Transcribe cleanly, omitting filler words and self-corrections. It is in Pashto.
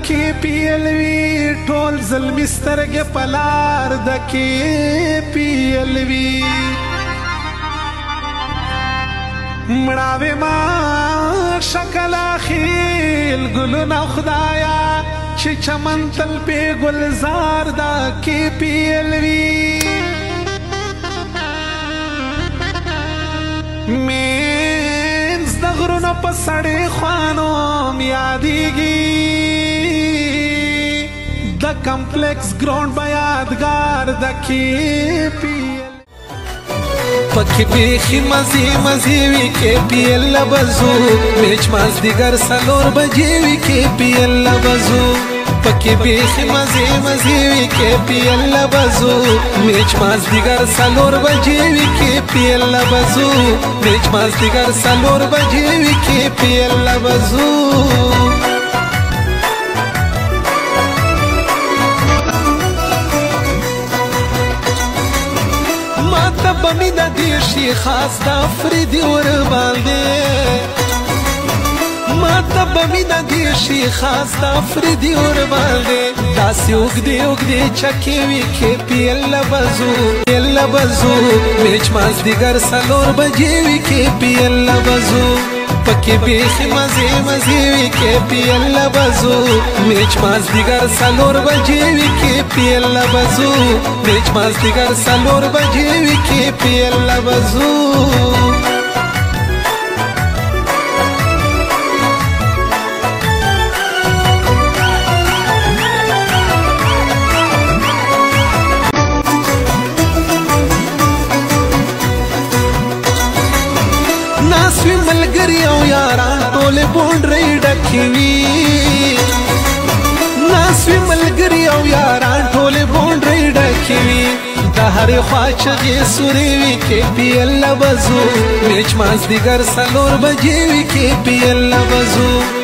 کې پی ال وی ټول زلمی سترګې پلار د کې پی ال وی مړاوې ما شکل اخیل ګلونه خدایا چې چمن تل په ګلزار دا کې پی ال وی مینز د غرونو په سړې خوانو یادېږي د کمپلیکس ګراوند به یادګار د کې پی پکې بیخي مزې مزې وي کې پی ال بزو میچ مازدیګر څلور بجې وي کې پی ال بزو پکې بیخي مزې مزې وي کې پی ال بزو میچ مازدیګر څلور بجې وي کې پی ال بزو میچ مازدیګر څلور بجې وي کې پی ال بزو بمی دا دیشی خاص دا فریدی ور باندې ما تا بمی دا دیشی خاص دا فریدی ور باندې داسې اوږدې اوږدې چکې وي کې پی ال بزو میچ مازدیګر څلور بجې وي کې پی ال بزو پکې بیخي مزې مزې وي کې پی ال بزو میچ مازدیګر څلور بجې وي کې پی ال بزو میچ مازدیګر څلور بجې وي کې پی ال بزو ناسوی ملګری او یاران ټولې بونډرې ډکې وي ناسوی ملګری او یاران ټولې بونډرې ډکې وي د هرې خوا چغې سورې وي کې پی ال بزو میچ مازدیګر څلور بجې وي کې پی ال بزو